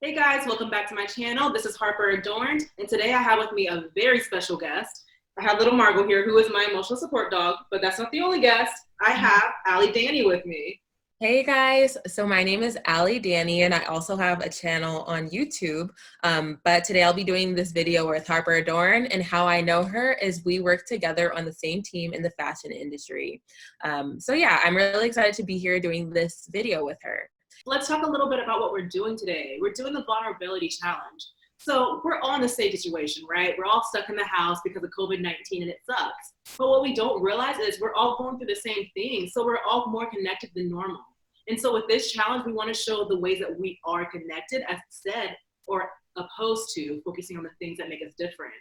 Hey guys, welcome back to my channel. This is Harper Adorned, and today I have with me a very special guest. I have little Margot here, who is my emotional support dog, but that's not the only guest. I have AlliDani with me. Hey guys, so my name is AlliDani and I also have a channel on YouTube, but today I'll be doing this video with Harper Adorn, and how I know her is we work together on the same team in the fashion industry. So yeah, I'm really excited to be here doing this video with her. Let's talk a little bit about what we're doing today. We're doing the vulnerability challenge. So we're all in the same situation, right? We're all stuck in the house because of COVID-19 and it sucks. But what we don't realize is we're all going through the same thing. So we're all more connected than normal. And so with this challenge, we want to show the ways that we are connected, as said, or opposed to focusing on the things that make us different.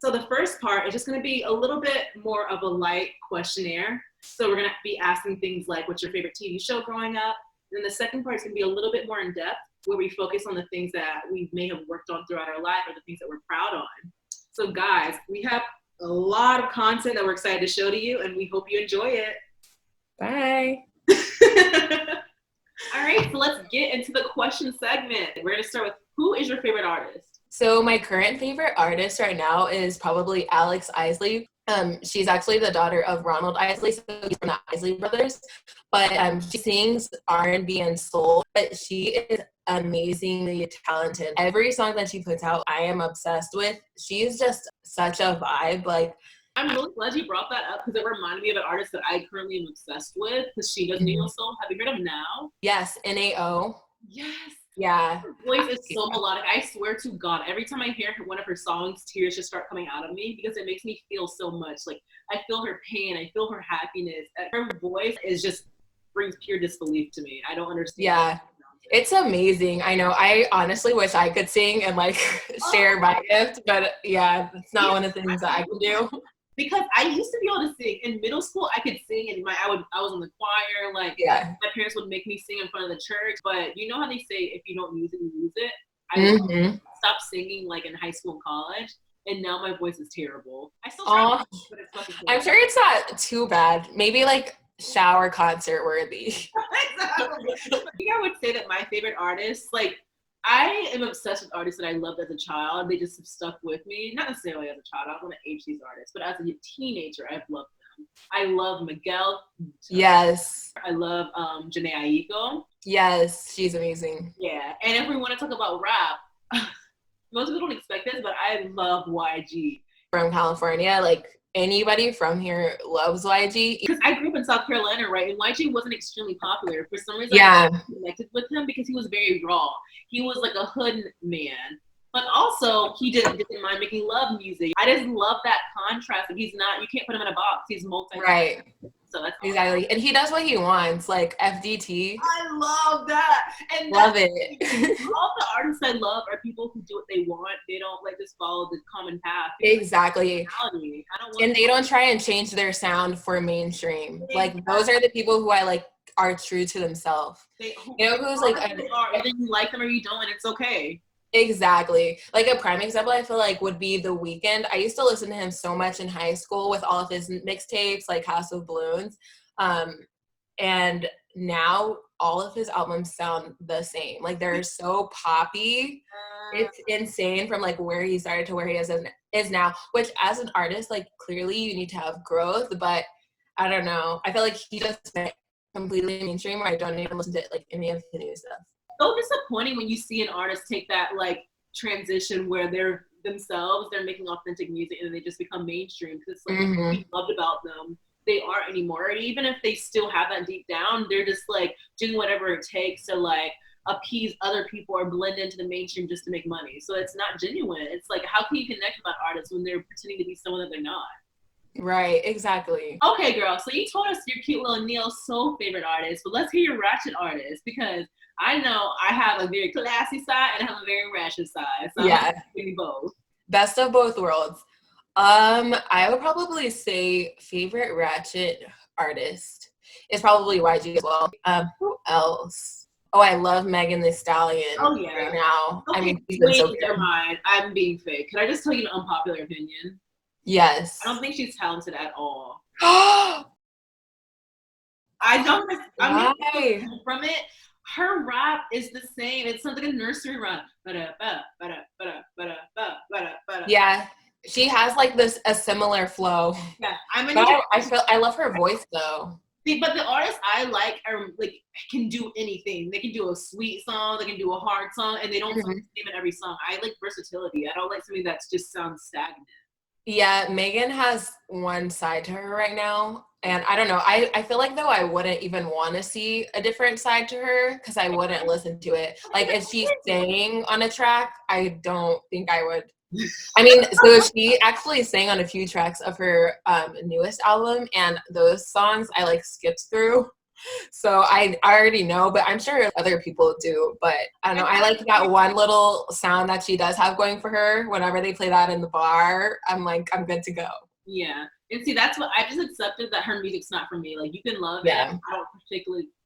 So the first part is just going to be a little bit more of a light questionnaire. So we're going to be asking things like, what's your favorite TV show growing up? And then the second part is going to be a little bit more in depth, where we focus on the things that we may have worked on throughout our life or the things that we're proud on. So guys, we have a lot of content that we're excited to show to you, and we hope you enjoy it. Bye. All right, so let's get into the question segment. We're going to start with, who is your favorite artist? So my current favorite artist right now is probably Alex Isley. She's actually the daughter of Ronald Isley, so he's from the Isley brothers. But she sings R&B and soul, but she is amazingly talented. Every song that she puts out, I am obsessed with. She's just such a vibe. Like, I'm really glad you brought that up because it reminded me of an artist that I currently am obsessed with, because she does neo soul. Have you heard of Now? Yes, NAO. Yes. Yeah. Her voice is so melodic. I swear to God, every time I hear one of her songs, tears just start coming out of me because it makes me feel so much. Like, I feel her pain, I feel her happiness. Her voice is just brings pure disbelief to me. I don't understand. Yeah. It's amazing. I know. I honestly wish I could sing and like share my gift, but yeah, it's not one of the things that I can do. Because I used to be able to sing in middle school. I could sing, and I was in the choir. Like, yeah, my parents would make me sing in front of the church. But you know how they say, if you don't use it, you lose it. I stopped singing like in high school and college, and now my voice is terrible. I still try, but it's fucking I'm sure it's not too bad. Maybe like shower concert worthy. Exactly. I think I would say that my favorite artists, like, I am obsessed with artists that I loved as a child. They just have stuck with me. Not necessarily as a child. I don't want to age these artists, but as a teenager, I've loved them. I love Miguel. Yes. I love Janae Aiko. Yes, she's amazing. Yeah. And if we want to talk about rap, most people don't expect this, but I love YG. From California, like, anybody from here loves YG. Because I grew up in South Carolina, right? And YG wasn't extremely popular. For some reason, yeah, I connected with him because he was very raw. He was like a hood man. But also, he didn't mind making love music. I just love that contrast. Like, he's not, you can't put him in a box. He's multi. Right. So that's exactly. Awesome. And he does what he wants, like FDT. I love that. And love it. All the artists I love are people who do what they want. They don't like just follow the common path. Exactly. And they don't try and change their sound for mainstream. Exactly. Like, those are the people who I like are true to themselves. You know who's like, either you like them or you don't, and it's okay. Exactly. Like, a prime example I feel like would be The Weeknd. I used to listen to him so much in high school with all of his mixtapes, like House of Balloons. And now all of his albums sound the same. Like, they're so poppy. It's insane from like where he started to where he is now, which as an artist, like, clearly you need to have growth, but I don't know. I feel like he just went completely mainstream where I don't even listen to like any of the new stuff. So disappointing when you see an artist take that like transition where they're themselves, they're making authentic music, and then they just become mainstream, because it's like what we loved about them, they aren't anymore. And even if they still have that deep down, they're just like doing whatever it takes to like appease other people or blend into the mainstream just to make money. So it's not genuine. It's like, how can you connect with artists when they're pretending to be someone that they're not? Right, exactly. Okay, girl, so you told us your cute little neo soul favorite artist, but let's hear your ratchet artist, because I know I have a very classy side and I have a very ratchet side. So yeah, both. Best of both worlds. I would probably say favorite ratchet artist is probably YG as well. Who else? Oh, I love Megan Thee Stallion. Oh yeah. Right now. Okay, I mean, she's been so good. Never mind. I'm being fake. Can I just tell you an unpopular opinion? Yes. I don't think she's talented at all. I don't. I'm from it. Her rap is the same. It's something like a nursery rhyme. Ba-da, ba, ba-da, ba-da, ba-da, ba, ba-da, ba-da. Yeah, she has like a similar flow. Yeah, I'm But gonna I love her voice though. see, but the artists I like are like can do anything. They can do a sweet song, they can do a hard song, and they don't sound the same in every song. I like versatility. I don't like something that just sounds stagnant. Yeah, Megan has one side to her right now. And I don't know. I feel like though I wouldn't even want to see a different side to her because I wouldn't listen to it. Like if she's sang on a track, I don't think I would. I mean, so she actually sang on a few tracks of her newest album, and those songs I like skipped through. So I already know, but I'm sure other people do. But I don't know. I like that one little sound that she does have going for her. Whenever they play that in the bar, I'm like, I'm good to go. Yeah. And see, that's what I just accepted that her music's not for me. Like you can love it. Yeah. I don't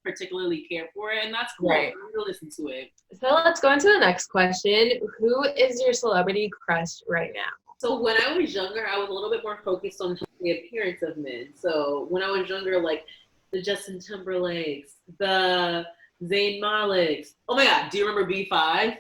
particularly care for it, and that's cool. Right. I'm gonna listen to it. So let's go into the next question. Who is your celebrity crush right now? So when I was younger, I was a little bit more focused on the appearance of men. So when I was younger, like the Justin Timberlakes, the Zayn Maliks. Oh my God, do you remember B5?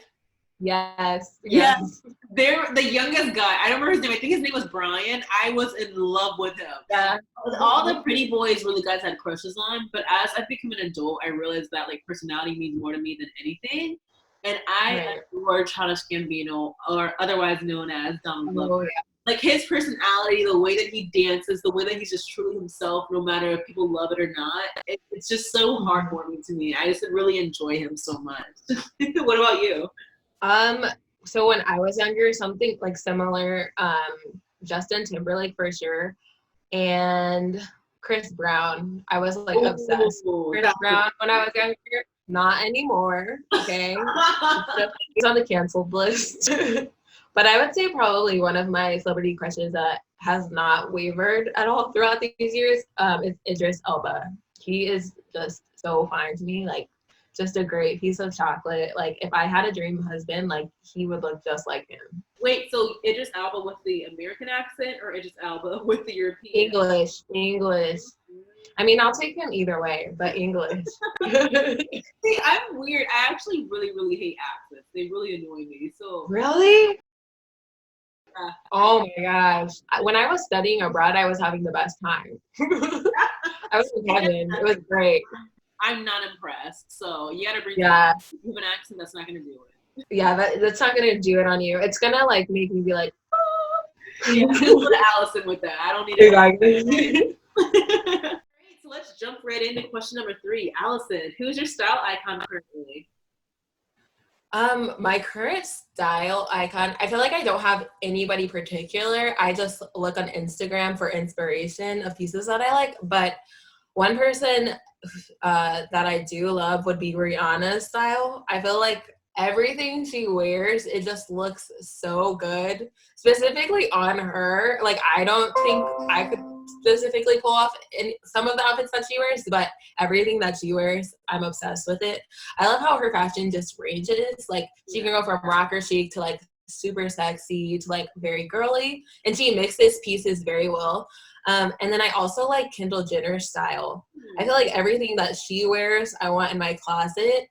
Yes. Yes. They're the youngest guy. I don't remember his name. I think his name was Brian. I was in love with him. Yeah. All the pretty boys really guys had crushes on, but as I've become an adult, I realized that like personality means more to me than anything. And I adore Childish Gambino, or otherwise known as Donald Glover. Oh, yeah. Like his personality, the way that he dances, the way that he's just truly himself, no matter if people love it or not. It's just so heartwarming to me. I just really enjoy him so much. What about you? So when I was younger, something like similar, Justin Timberlake for sure, and Chris Brown. I was like obsessed. Chris Brown when I was younger, not anymore. Okay, he's on the canceled list. But I would say probably one of my celebrity crushes that has not wavered at all throughout these years is Idris Elba. He is just so fine to me, like just a great piece of chocolate. Like if I had a dream husband, like he would look just like him. Wait, so Idris Elba with the American accent or Idris Elba with the European? English. I mean, I'll take him either way, but English. See, I'm weird. I actually really, really hate accents. They really annoy me. So really? Oh my gosh. When I was studying abroad, I was having the best time. I was in heaven. It was great. I'm not impressed. So you gotta bring you have an accent that's not gonna do it. Yeah, that's not gonna do it on you. It's gonna like make me be like, yeah, put Allison with that. I don't need it. Exactly. All right, so let's jump right into question number 3. Allison, who's your style icon currently? My current style icon, I feel like I don't have anybody particular. I just look on Instagram for inspiration of pieces that I like. But one person that I do love would be Rihanna's style. I feel like everything she wears, it just looks so good, specifically on her. Like I don't think I could specifically pull off in some of the outfits that she wears, but everything that she wears, I'm obsessed with it. I love how her fashion just ranges. Like she can go from rocker chic to like super sexy to like very girly, and she mixes pieces very well. And then I also like Kendall Jenner's style. I feel like everything that she wears, I want in my closet.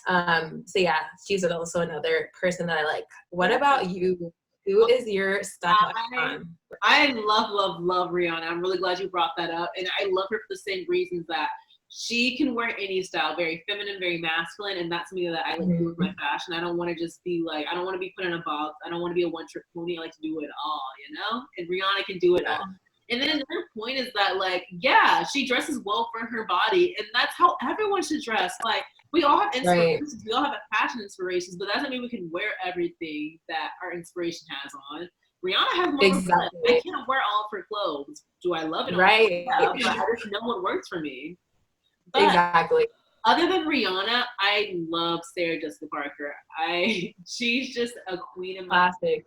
So yeah, she's also another person that I like. What about you? Who is your style icon? I love Rihanna. I'm really glad you brought that up. And I love her for the same reasons that she can wear any style, very feminine, very masculine, and that's something that I like to do with my fashion. I don't want to just be like, I don't want to be put in a box. I don't want to be a one-trick pony. I like to do it all, you know? And Rihanna can do it all. And then another point is that, like, yeah, she dresses well for her body, and that's how everyone should dress. Like, we all have inspirations. We all have fashion inspirations, but that doesn't mean we can wear everything that our inspiration has on. Rihanna has more Exactly. I can't wear all of her clothes. Do I love it? Right. Yeah, but I just know what works for me. But exactly. Other than Rihanna, I love Sarah Jessica Parker. She's just a queen in my classic.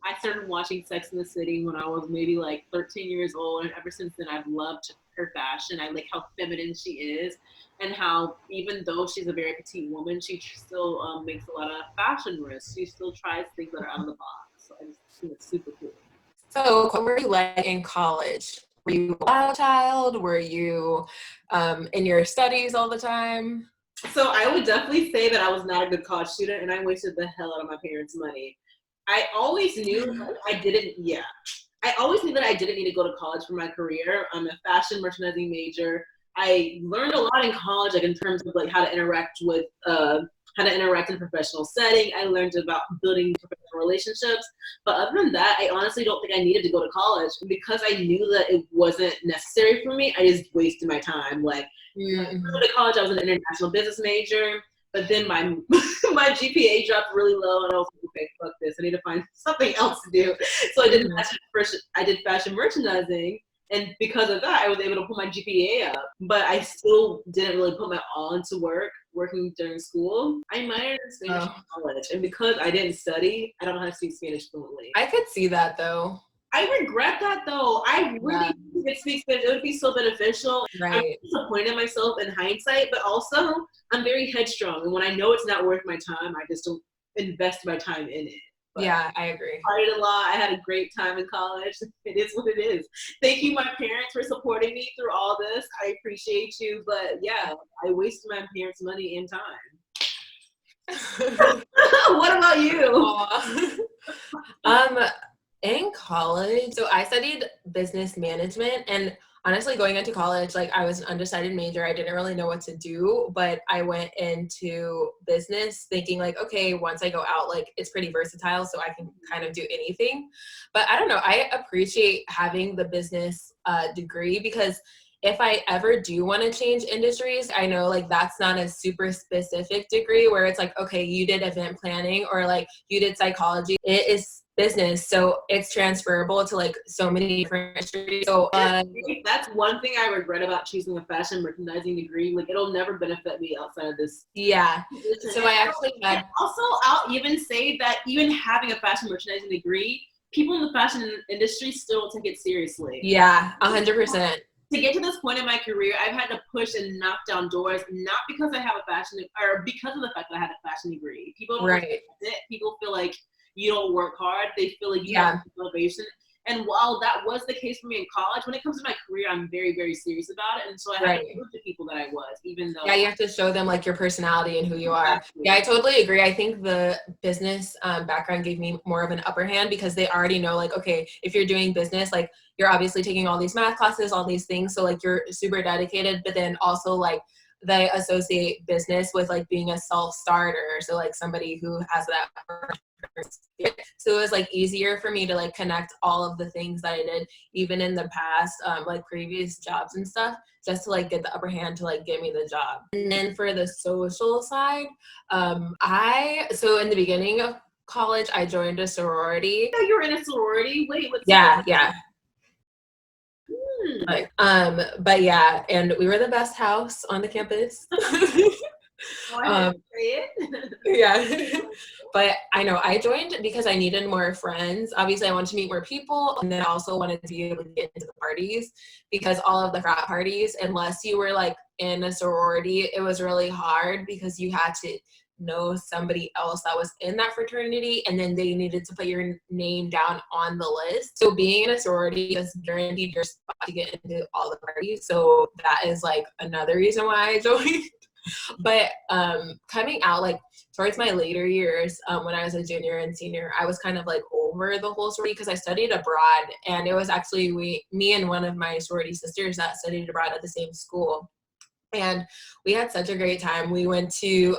I started watching Sex and the City when I was maybe like 13 years old, and ever since then I've loved her fashion. I like how feminine she is, and how even though she's a very petite woman, she still makes a lot of fashion risks. She still tries things that are out of the box. So I just think it's super cool. So what were you like in college? Were you a wild child? Were you in your studies all the time? So I would definitely say that I was not a good college student and I wasted the hell out of my parents' money. I always knew I didn't, yeah. I always knew that I didn't need to go to college for my career. I'm a fashion merchandising major. I learned a lot in college, like in terms of like how to interact with, how to interact in a professional setting. I learned about building professional relationships. But other than that, I honestly don't think I needed to go to college. And because I knew that it wasn't necessary for me, I just wasted my time. Like, when I went to college, I was an international business major. But then my my GPA dropped really low, and I was like, okay, fuck this. I need to find something else to do. So I did fashion merchandising, and because of that, I was able to put my GPA up. But I still didn't really put my all into working during school. I minored in Spanish in college, and because I didn't study, I don't know how to speak Spanish fluently. I could see that though. I regret that though. I really could speak Spanish. It would be so beneficial. Right. I'm disappointed in myself in hindsight, but also I'm very headstrong. And when I know it's not worth my time, I just don't invest my time in it. But yeah, I agree. I partied a lot. I had a great time in college. It is what it is. Thank you, my parents, for supporting me through all this. I appreciate you. But yeah, I wasted my parents' money and time. What about you? In college, so I studied business management, and honestly, going into college, like I was an undecided major. I didn't really know what to do, but I went into business thinking like, okay, once I go out, like it's pretty versatile, so I can kind of do anything. But I don't know, I appreciate having the business degree because if I ever do want to change industries, I know like that's not a super specific degree where it's like, okay, you did event planning or like you did psychology. It is business, so it's transferable to like so many different industries. So that's one thing I regret about choosing a fashion merchandising degree. Like it'll never benefit me outside of this. Yeah. So I actually had also, I'll even say that even having a fashion merchandising degree, people in the fashion industry still don't take it seriously. Yeah, 100%. To get to this point in my career, I've had to push and knock down doors, not because I have a fashion, or because of the fact that I had a fashion degree. People don't respect it. People feel like you don't work hard. They feel like you have motivation. And while that was the case for me in college, when it comes to my career, I'm very, very serious about it. And so I had to prove to people that I was, even though. Yeah, you have to show them like your personality and who you are. Yeah, I totally agree. I think the business background gave me more of an upper hand because they already know like, okay, if you're doing business, like you're obviously taking all these math classes, all these things. So like you're super dedicated, but then also like they associate business with like being a self-starter. So like somebody who has that. So it was like easier for me to like connect all of the things that I did even in the past like previous jobs and stuff just to like get the upper hand to like get me the job. And then for the social side, so in the beginning of college I joined a sorority. Oh, you were in a sorority? Wait, what's yeah. But yeah, and we were the best house on the campus. Yeah. But I know I joined because I needed more friends. Obviously, I wanted to meet more people, and then I also wanted to be able to get into the parties because all of the frat parties, unless you were like in a sorority, it was really hard because you had to know somebody else that was in that fraternity, and then they needed to put your name down on the list. So being in a sorority just guaranteed your spot to get into all the parties. So that is like another reason why I joined. But coming out like towards my later years, when I was a junior and senior, I was kind of like over the whole sorority because I studied abroad, and it was actually me and one of my sorority sisters that studied abroad at the same school, and we had such a great time. We went to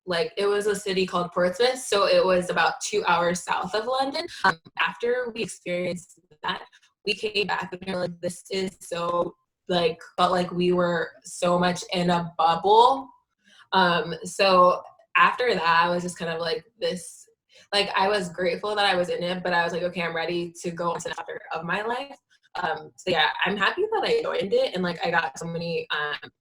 like it was a city called Portsmouth, so it was about 2 hours south of London. After we experienced that, we came back and we were like, this is so like felt like we were so much in a bubble. So after that, I was just kind of like this, like I was grateful that I was in it, but I was like, okay, I'm ready to go into the chapter of my life. So yeah, I'm happy that I joined it, and like I got so many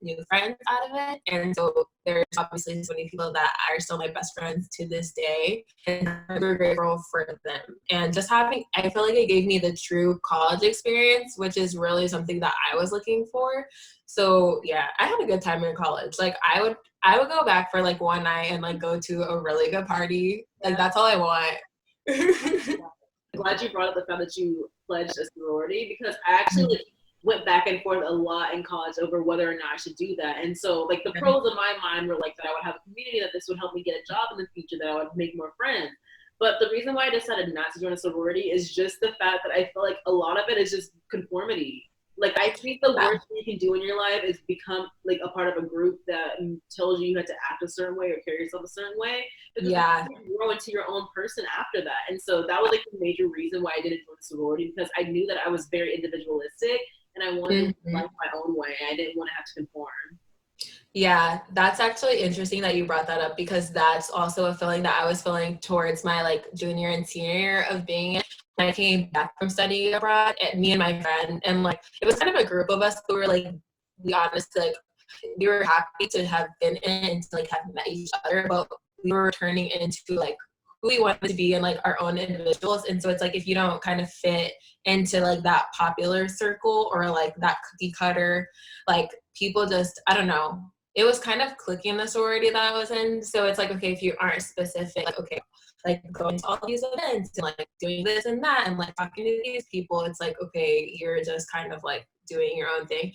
new friends out of it, and so there's obviously so many people that are still my best friends to this day, and I'm very grateful for them. And just having, I feel like it gave me the true college experience, which is really something that I was looking for. So yeah, I had a good time in college. Like I would go back for like one night and like go to a really good party. Like that's all I want. Glad you brought up the fact that you pledged a sorority, because I actually went back and forth a lot in college over whether or not I should do that. And so like the pros in my mind were like that I would have a community, that this would help me get a job in the future, that I would make more friends. But the reason why I decided not to join a sorority is just the fact that I feel like a lot of it is just conformity. Like I think the worst thing you can do in your life is become like a part of a group that tells you have to act a certain way or carry yourself a certain way. Because you grow into your own person after that. And so that was like the major reason why I didn't join a sorority, because I knew that I was very individualistic and I wanted to live my own way. I didn't want to have to conform. Yeah, that's actually interesting that you brought that up, because that's also a feeling that I was feeling towards my like junior and senior year of being in. When I came back from studying abroad, me and my friend, and like it was kind of a group of us who were like, we honestly like we were happy to have been in it and to like have met each other, but we were turning into like who we wanted to be and like our own individuals. And so it's like if you don't kind of fit into like that popular circle or like that cookie cutter, like people just, I don't know, it was kind of clicking the sorority that I was in. So it's like, okay, if you aren't specific, like, okay, like going to all these events and like doing this and that and like talking to these people, it's like, okay, you're just kind of like doing your own thing.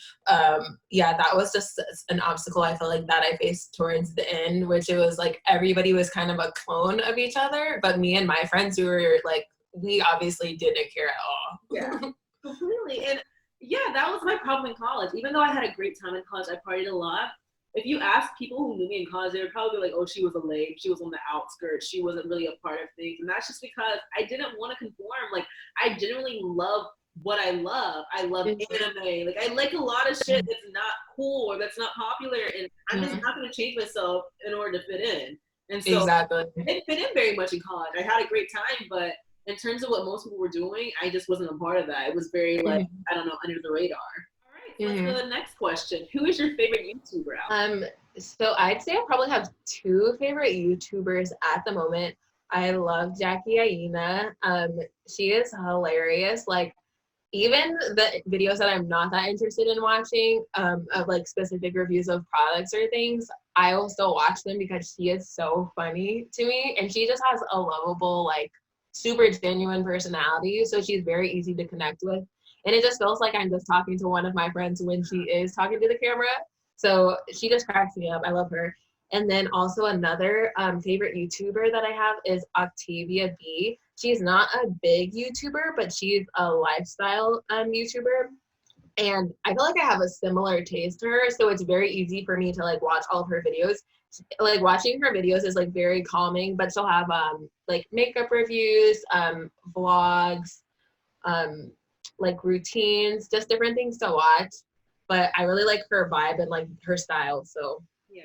Yeah, that was just an obstacle I felt like that I faced towards the end, which it was like everybody was kind of a clone of each other, but me and my friends who were like, we obviously didn't care at all. Yeah, completely. And yeah, that was my problem in college. Even though I had a great time in college, I partied a lot. If you ask people who knew me in college, they would probably be like, oh, she was a lame, she was on the outskirts, she wasn't really a part of things. And that's just because I didn't want to conform. Like, I genuinely love what I love. I love anime. Like, I like a lot of shit that's not cool or that's not popular. And I'm just not going to change myself in order to fit in. And so I didn't fit in very much in college. I had a great time, but in terms of what most people were doing, I just wasn't a part of that. It was very like, I don't know, under the radar. Let's go to the next question. Who is your favorite YouTuber? So I'd say I probably have two favorite YouTubers at the moment. I love Jackie Aina. She is hilarious. Like even the videos that I'm not that interested in watching, of like specific reviews of products or things, I will still watch them because she is so funny to me, and she just has a lovable, like super genuine personality. So she's very easy to connect with. And it just feels like I'm just talking to one of my friends when she is talking to the camera. So she just cracks me up. I love her. And then also another favorite YouTuber that I have is Octavia B. She's not a big YouTuber, but she's a lifestyle YouTuber. And I feel like I have a similar taste to her. So it's very easy for me to like watch all of her videos. Like watching her videos is like very calming, but she'll have like makeup reviews, vlogs, like routines, just different things to watch. But I really like her vibe and like her style. So yeah.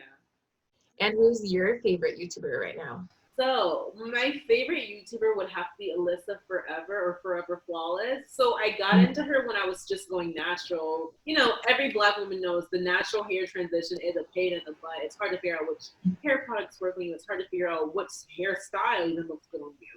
And who's your favorite YouTuber right now? So my favorite YouTuber would have to be Alyssa Forever or Forever Flawless. So I got into her when I was just going natural. You know, every Black woman knows the natural hair transition is a pain in the butt. It's hard to figure out which hair products work on you. It's hard to figure out what hairstyle even looks good on you.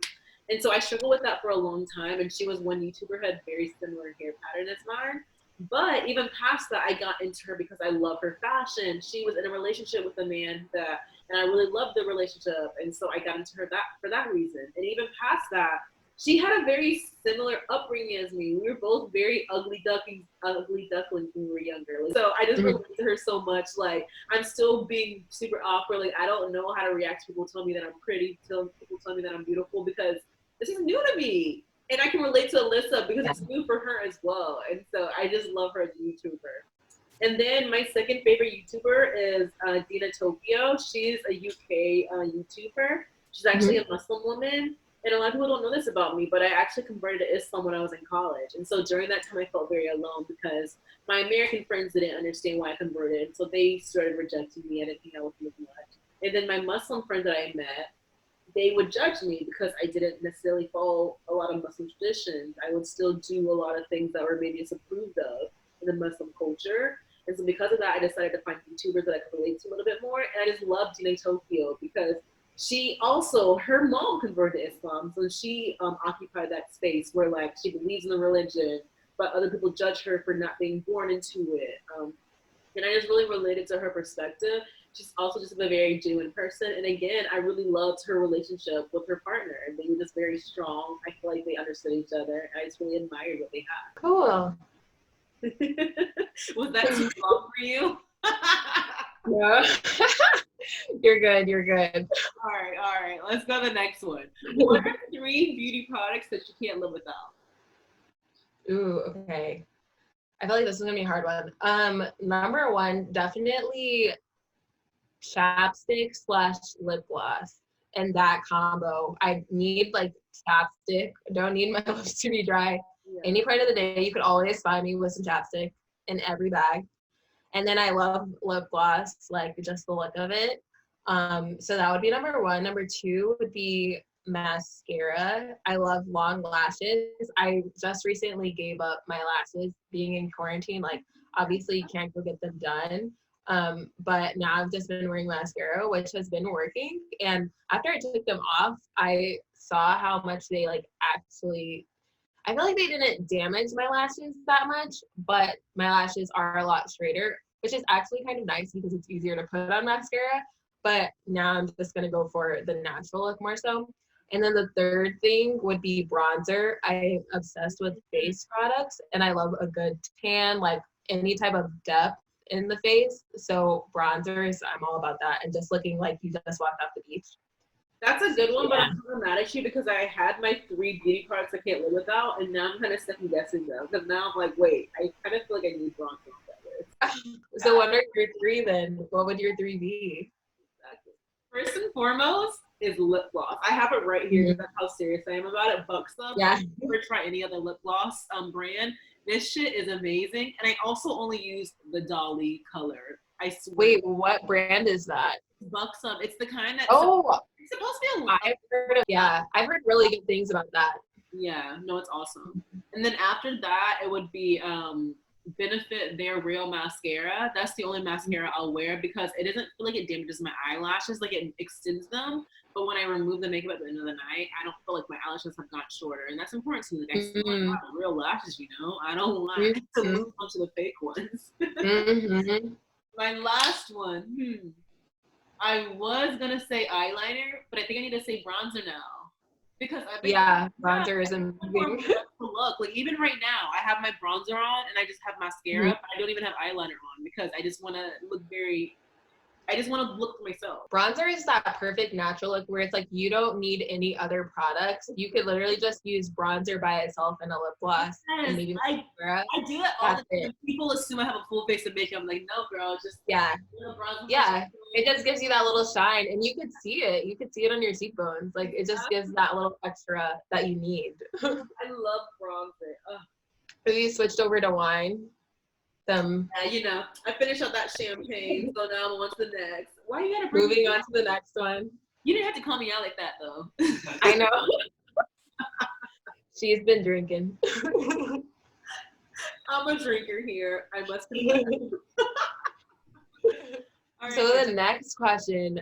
And so I struggled with that for a long time. And she was one YouTuber who had very similar hair pattern as mine. But even past that, I got into her because I love her fashion. She was in a relationship with a man that, and I really loved the relationship. And so I got into her that for that reason. And even past that, she had a very similar upbringing as me. We were both very ugly ducklings when we were younger. Like, so I just relate to her so much. Like, I'm still being super awkward. Like, I don't know how to react to people tell me that I'm pretty, till people tell me that I'm beautiful, because this is new to me. And I can relate to Alyssa because it's new for her as well. And so I just love her as a YouTuber. And then my second favorite YouTuber is Dina Tokyo. She's a UK YouTuber. She's actually a Muslim woman. And a lot of people don't know this about me, but I actually converted to Islam when I was in college. And so during that time, I felt very alone because my American friends didn't understand why I converted. So they started rejecting me. I didn't think I was much. And then my Muslim friends that I met, they would judge me because I didn't necessarily follow a lot of Muslim traditions. I would still do a lot of things that were maybe disapproved of in the Muslim culture. And so because of that, I decided to find YouTubers that I could relate to a little bit more. And I just love Dina Tokyo because she also, her mom converted to Islam. So she occupied that space where like she believes in the religion, but other people judge her for not being born into it. And I just really related to her perspective. She's also just a very genuine person. And again, I really loved her relationship with her partner. And they were just very strong. I feel like they understood each other. I just really admired what they had. Cool. Was that too long for you? Yeah. You're good. You're good. All right. Let's go to the next one. What are 3 beauty products that you can't live without? Ooh, okay. I feel like this is gonna be a hard one. Number one, definitely chapstick slash lip gloss. And that combo. I need like chapstick. I don't need my lips to be dry. Yeah. Any part of the day, you could always find me with some chapstick in every bag. And then I love lip gloss, like just the look of it. So that would be number one. Number two would be mascara. I love long lashes. I just recently gave up my lashes being in quarantine. Like obviously you can't go get them done. But now I've just been wearing mascara, which has been working. And after I took them off, I saw how much they like actually, I feel like they didn't damage my lashes that much, but my lashes are a lot straighter, which is actually kind of nice because it's easier to put on mascara. But now I'm just going to go for the natural look more so. And then the third thing would be bronzer. I'm obsessed with face products and I love a good tan, like any type of depth in the face. So bronzers, I'm all about that. And just looking like you just walked off the beach. That's a good one, but I'm kind of mad at you because I had my 3 beauty products I can't live without, and now I'm kind of second guessing them because now I'm like, wait, I kind of feel like I need bronzer better. So what are your 3 then? What would your 3 be? Exactly. First and foremost is lip gloss. I have it right here. That's how serious I am about it. Buxom. Yeah. I've never tried any other lip gloss brand. This shit is amazing, and I also only use the Dolly color. I swear. Wait, what brand is that? Buxom. It's the kind that it's supposed to be I've heard really good things about that. Yeah, no, it's awesome. And then after that, it would be Benefit Their Real Mascara. That's the only mascara I'll wear because it doesn't feel like it damages my eyelashes, like it extends them. But when I remove the makeup at the end of the night, I don't feel like my eyelashes have gotten shorter, and that's important to me. Like I still have real lashes, you know. I don't want to lose a bunch of the fake ones. My last one. I was gonna say eyeliner, but I think I need to say bronzer now because I've been bronzer is amazing. Look, like even right now, I have my bronzer on and I just have mascara, but I don't even have eyeliner on because I just want to look I just want to look for myself. Bronzer is that perfect natural look where it's like you don't need any other products. You could literally just use bronzer by itself and a lip gloss. Yes, and maybe I do that all the time. People assume I have a full face of makeup. I'm like, no, girl, just it just gives you that little shine, and you could see it. You could see it on your cheekbones. Like it just gives that little extra that you need. I love bronzer. Have you switched over to wine? Yeah, you know, I finished up that champagne, so now I'm on to the next. Why you gotta moving on to the next one? You didn't have to call me out like that, though. I know. She's been drinking. I'm a drinker here. I must confess. Right, so the next question,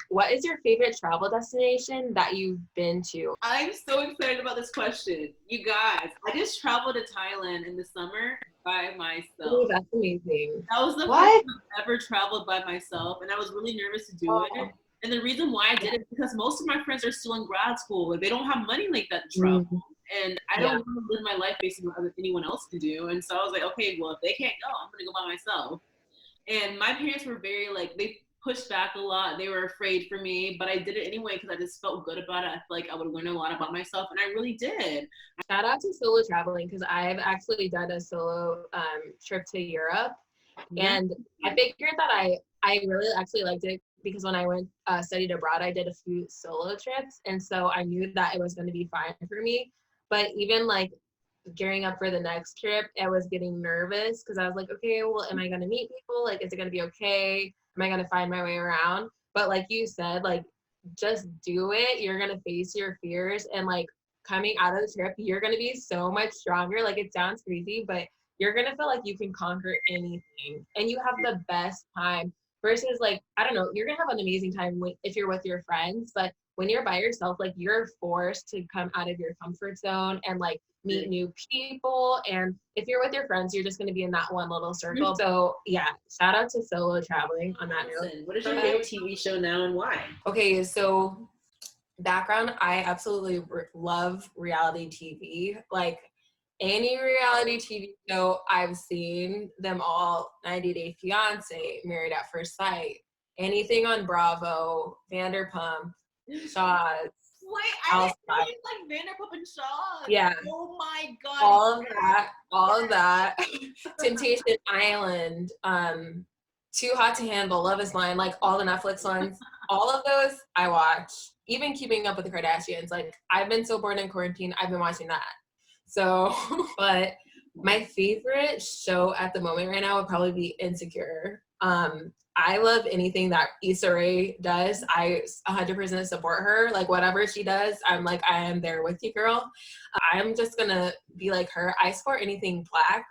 what is your favorite travel destination that you've been to? I'm so excited about this question. You guys, I just traveled to Thailand in the summer by myself. Oh, that's amazing. That was the first time I've ever traveled by myself, and I was really nervous to do it. And the reason why I did it is because most of my friends are still in grad school, and they don't have money like that to travel. And I don't want to live my life based on what anyone else can do. And so I was like, okay, well, if they can't go, I'm going to go by myself. And my parents were very, like, they pushed back a lot. They were afraid for me, but I did it anyway because I just felt good about it. I feel like I would learn a lot about myself, and I really did. Shout out to solo traveling because I've actually done a solo trip to Europe. And I figured that I really actually liked it because when I went studied abroad, I did a few solo trips. And so I knew that it was going to be fine for me. But even like gearing up for the next trip, I was getting nervous because I was like, okay, well, am I going to meet people? Like, is it going to be okay? Am I going to find my way around? But like you said, like, just do it. You're going to face your fears. And like coming out of the trip, you're going to be so much stronger. Like, it sounds crazy, but you're going to feel like you can conquer anything. And you have the best time versus like, I don't know, you're going to have an amazing time if you're with your friends. But when you're by yourself, like you're forced to come out of your comfort zone and like meet new people. And if you're with your friends, you're just going to be in that one little circle. So yeah, shout out to solo traveling on that note. What is your favorite TV show now and why? Okay, so background, I absolutely love reality TV. Like any reality TV show I've seen them all, 90 Day Fiance, Married at First Sight, anything on Bravo, Vanderpump, Shaw's. Wait, I didn't know you like Vanderpump and Shaw. Yeah. Oh my god. All of that. Temptation Island, Too Hot to Handle, Love Is Blind, like all the Netflix ones. All of those I watch. Even Keeping Up with the Kardashians. Like I've been so bored in quarantine, I've been watching that. So, but my favorite show at the moment right now would probably be Insecure. I love anything that Issa Rae does. I 100% support her. Like whatever she does, I'm like, I am there with you, girl. I'm just gonna be like her. I support anything Black,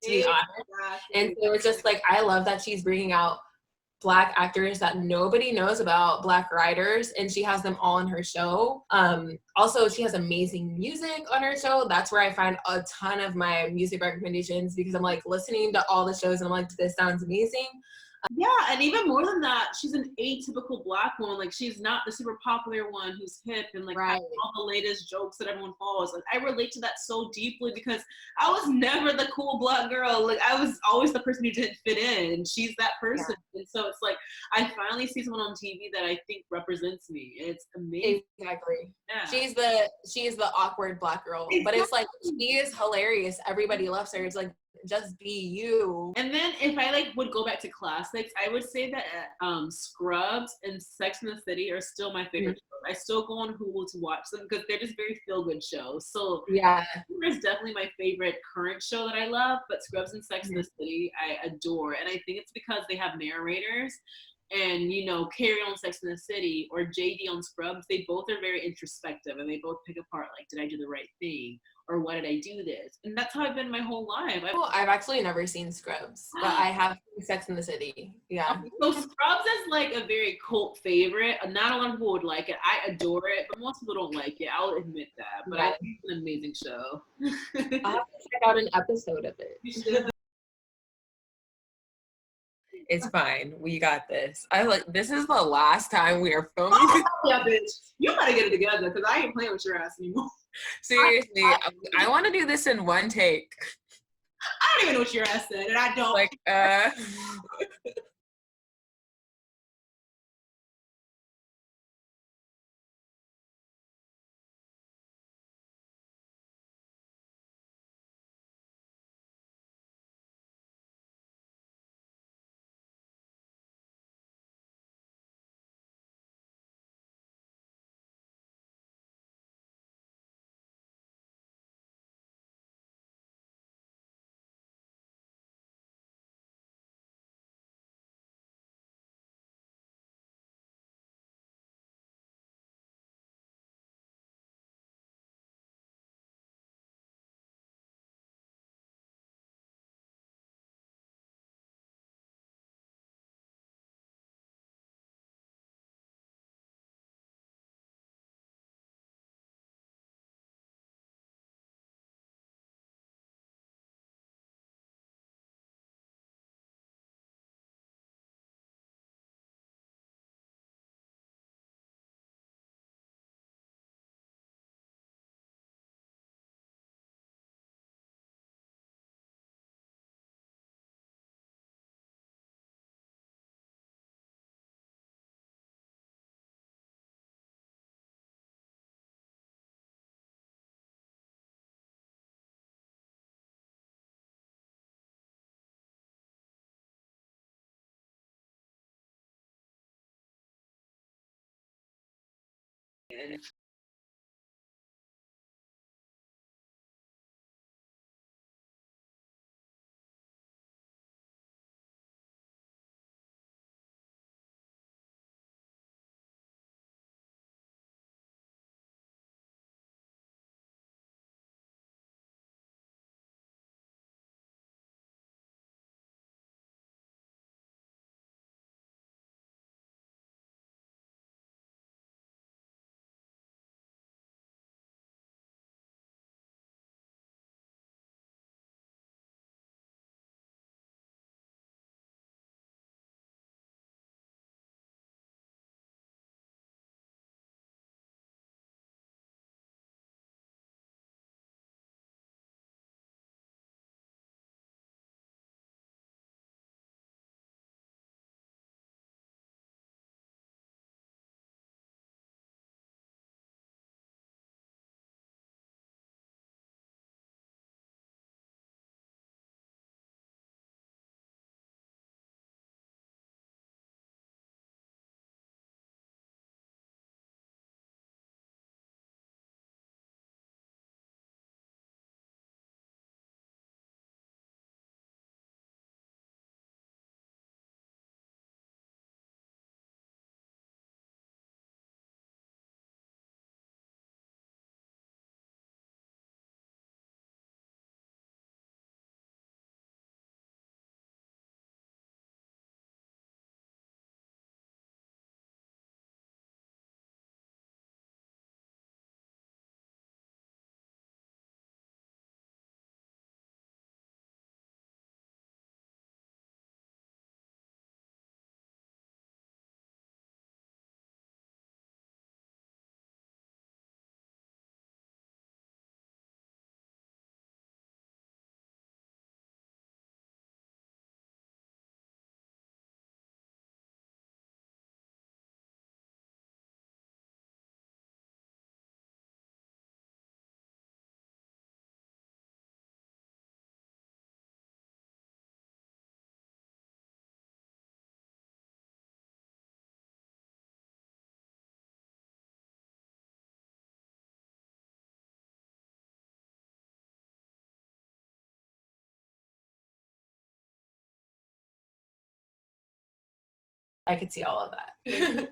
to be honest. And so it's just like, I love that she's bringing out Black actors that nobody knows about, Black writers, and she has them all in her show. Also, she has amazing music on her show. That's where I find a ton of my music recommendations, because I'm like listening to all the shows and I'm like, this sounds amazing. Yeah, and even more than that, she's an atypical Black woman. Like she's not the super popular one who's hip and like has all the latest jokes that everyone follows. Like I relate to that so deeply because I was never the cool Black girl. Like I was always the person who didn't fit in. She's that person, and so it's like I finally see someone on TV that I think represents me. It's amazing. Exactly. Yeah. She's the awkward Black girl, but it's like she is hilarious. Everybody loves her. It's like, just be you. And then if I like would go back to classics, I would say that Scrubs and Sex and the City are still my favorite shows. I still go on Hulu to watch them because they're just very feel-good shows. So yeah, it's definitely my favorite current show that I love, but Scrubs and Sex and the City I adore. And I think it's because they have narrators. And you know, Carrie on Sex and the City or JD on Scrubs, they both are very introspective and they both pick apart like, did I do the right thing? Or why did I do this? And that's how I've been my whole life. I've actually never seen Scrubs, but I have seen Sex and the City. Yeah. So Scrubs is like a very cult favorite. Not a lot of people would like it. I adore it, but most people don't like it. I'll admit that. But I think it's an amazing show. I'll have to check out an episode of it. You should. It's fine. We got this. This is the last time we are filming. Yeah, bitch. You gotta get it together because I ain't playing with your ass anymore. Seriously, I want to do this in one take. I don't even know what your ass said, and I don't. Like, I could see all of that.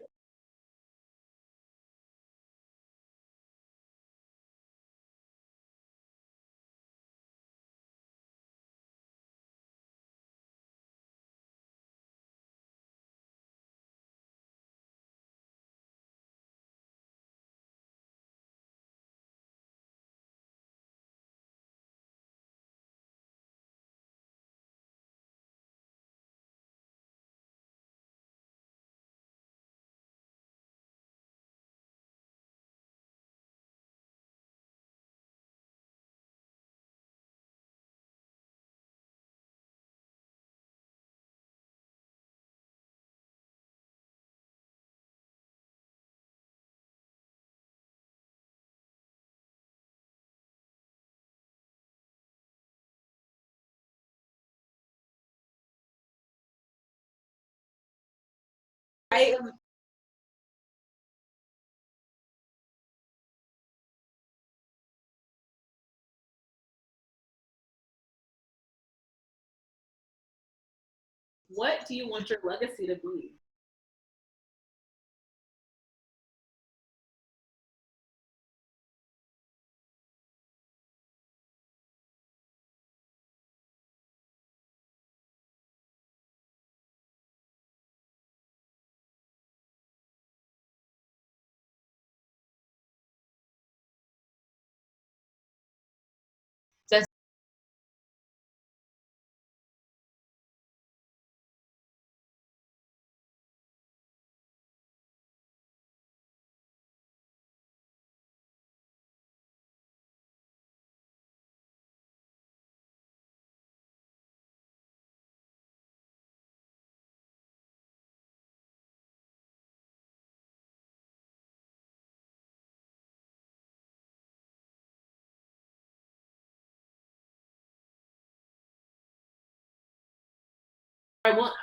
I What do you want your legacy to be? That's I want